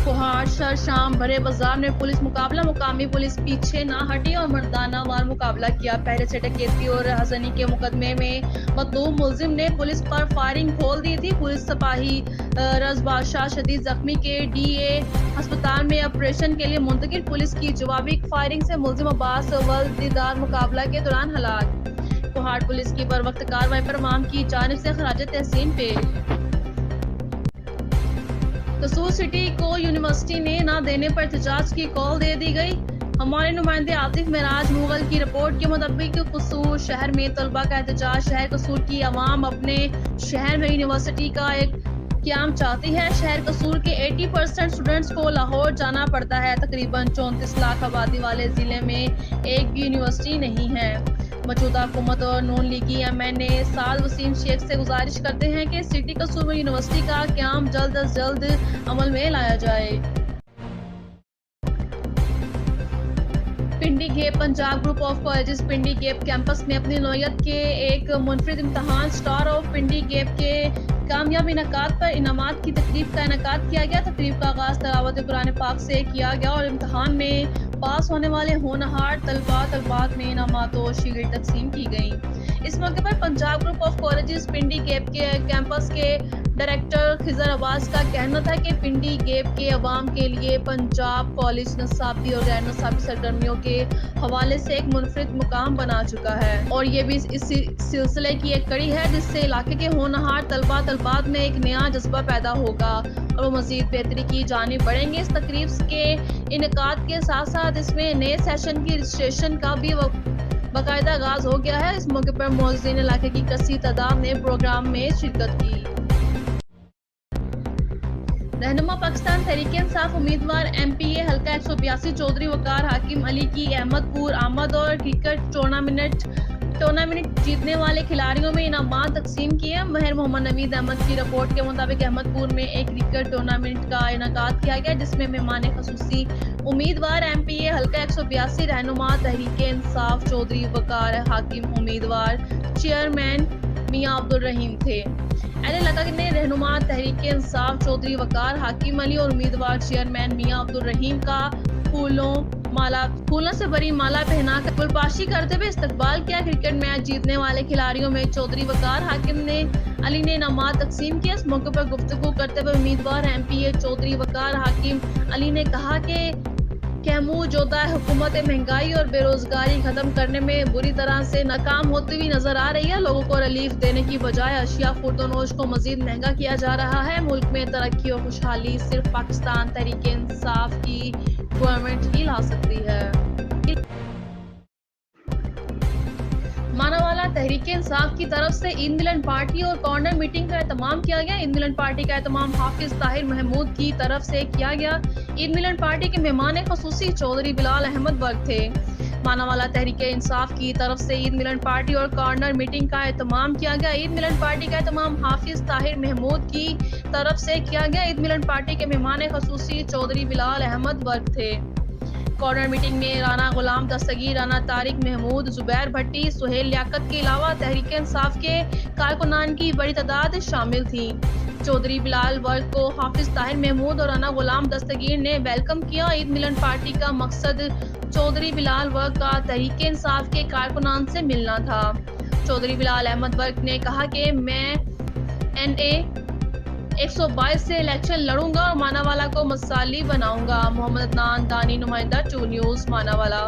कोहाट शहर शाम भरे बाजार में पुलिस मुकाबला, मुकामी पुलिस पीछे ना हटी और मर्दाना वार मुकाबला किया। पहले से डकैती और हज़नी के मुकदमे में मतलूब मुलजिम ने पुलिस पर फायरिंग खोल दी थी। पुलिस सिपाही रज़ बादशाह शदीद जख्मी के डीए अस्पताल में ऑपरेशन के लिए मुंतकिल। पुलिस की जवाबी फायरिंग से मुलजिम अब्बास अव्वल दीदार मुकाबला के दौरान हलाक। कोहाट पुलिस की बर वक्त कार्रवाई पर अवाम की जानिब से खराज तहसीन पेश। कसूर सिटी को यूनिवर्सिटी ने ना देने पर एहतजाज की कॉल दे दी गई। हमारे नुमाइंदे आतिफ मेराज मुगल की रिपोर्ट के मुताबिक कसूर शहर में तलबा का एहतजाज। शहर कसूर की आवाम अपने शहर में यूनिवर्सिटी का एक क़याम चाहती है। शहर कसूर के 80% स्टूडेंट्स को लाहौर जाना पड़ता है। तकरीबन 34 लाख आबादी वाले ज़िले में एक भी यूनिवर्सिटी नहीं है। मौजूदा हुकूमत और नून लीगी MNA साद वसीम शेख से गुजारिश करते हैं कि सिटी कसूर में यूनिवर्सिटी का क़याम जल्द अज जल्द अमल में लाया जाए। Pindi Gheb Punjab group of colleges Pindi Gheb campus में अपनी नौयत के एक मुनफरिद इम्तहान स्टार ऑफ पिंडी गेप के कामयाब इनकाद पर इनामात की तकरीब का इनकाद किया गया। तकरीब का आगाज़ तिलावत कुरान पाक से किया गया और इम्तहान में पास होने वाले होनहार तलबात में इनामात और शील्ड तकसीम की गई। इस मौके पर Punjab group of colleges Pindi gap के कैंपस के डायरेक्टर खिजर अब्बास का कहना था कि पिंडी गेप के अवाम के लिए पंजाब कॉलेज नसाबी और गैर नसाबी सरगर्मियों के हवाले से एक मुनफरिद मुकाम बना चुका है और ये भी इस सिलसिले की एक कड़ी है जिससे इलाके के होनहार तलबात में एक नया जज्बा पैदा होगा और वो मजीद बेहतरी की जानिब बढ़ेंगे। इस तकरीब के इनकाद के साथ साथ इसमें नए सेशन की रजिस्ट्रेशन का भी बाकायदा आगाज हो गया है। इस मौके पर मौजूद इलाके की कसी तादाद ने प्रोग्राम में शिरकत की। रहनुमा पाकिस्तान तहरीक इंसाफ उम्मीदवार MPA हल्का 182 चौधरी वकार हाकिम अली की अहमदपुर आमद और क्रिकेट टूर्नामेंट जीतने वाले खिलाड़ियों में इनामात तकसीम किए। महर मोहम्मद नवीद अहमद की रिपोर्ट के मुताबिक अहमदपुर में एक क्रिकेट टूर्नामेंट का इनेकाद किया गया जिसमें मेहमान खसूसी उम्मीदवार MPA हल्का 182 रहनुमा तहरीक इंसाफ चौधरी वकार हाकिम उम्मीदवार चेयरमैन मियां अब्दुल रहीम थे। अहले इलाका ने रहनुमा तहरीक इंसाफ चौधरी वकार हाकिम अली और उम्मीदवार चेयरमैन मियां अब्दुल रहीम का फूलों से भरी माला पहना कर फुलपाशी करते हुए इस्तकबाल किया। क्रिकेट मैच जीतने वाले खिलाड़ियों में चौधरी वकार हाकिम अली ने इनामात तकसीम किया। इस मौके पर गुफ्तगू करते हुए उम्मीदवार MPA चौधरी वकार हाकिम अली ने कहा कि कैमू जोदा हुकूमत महंगाई और बेरोजगारी खत्म करने में बुरी तरह से नाकाम होती हुई नजर आ रही है। लोगों को रिलीफ देने की बजाय अशिया खुर्दनोश को मजीद महंगा किया जा रहा है। मुल्क में तरक्की और खुशहाली सिर्फ पाकिस्तान तहरीक इंसाफ की गवर्नमेंट ही ला सकती है। मानावाला तहरीक इंसाफ की तरफ से ईद मिलन पार्टी और कॉर्नर मीटिंग का एहतमाम किया गया। ईद मिलन पार्टी का एहतमाम हाफिज ताहिर महमूद की तरफ से किया गया। ईद मिलन पार्टी के मेहमान खसूसी चौधरी बिलाल अहमद वर्ग थे। मानावाला तहरीक इंसाफ की तरफ से ईद मिलन पार्टी और कॉर्नर मीटिंग का एहतमाम किया गया। ईद मिलन पार्टी का एहतमाम हाफिज ताहिर महमूद की तरफ से किया गया। ईद मिलन पार्टी के मेहमान खसूसी चौधरी बिलाल अहमद वर्ग थे। कॉर्नर मीटिंग में राना गुलाम दस्तगीर, राना तारिक महमूद, जुबैर भट्टी, सुहेल लियाकत के अलावा तहरीक इंसाफ के कारकुनान की बड़ी तादाद शामिल थी। चौधरी बिलाल वर्ग को हाफिज ताहिर महमूद और राना गुलाम दस्तगीर ने वेलकम किया। ईद मिलन पार्टी का मकसद चौधरी बिलाल वर्ग का तहरीक इंसाफ के कारकुनान से मिलना था। चौधरी बिलाल अहमद वर्ग ने कहा कि मैं NA 122 से इलेक्शन लड़ूंगा और मानावाला को मसाली बनाऊंगा। मोहम्मद अदनान दानी, नुमाइंदा 2 न्यूज़ मानावाला।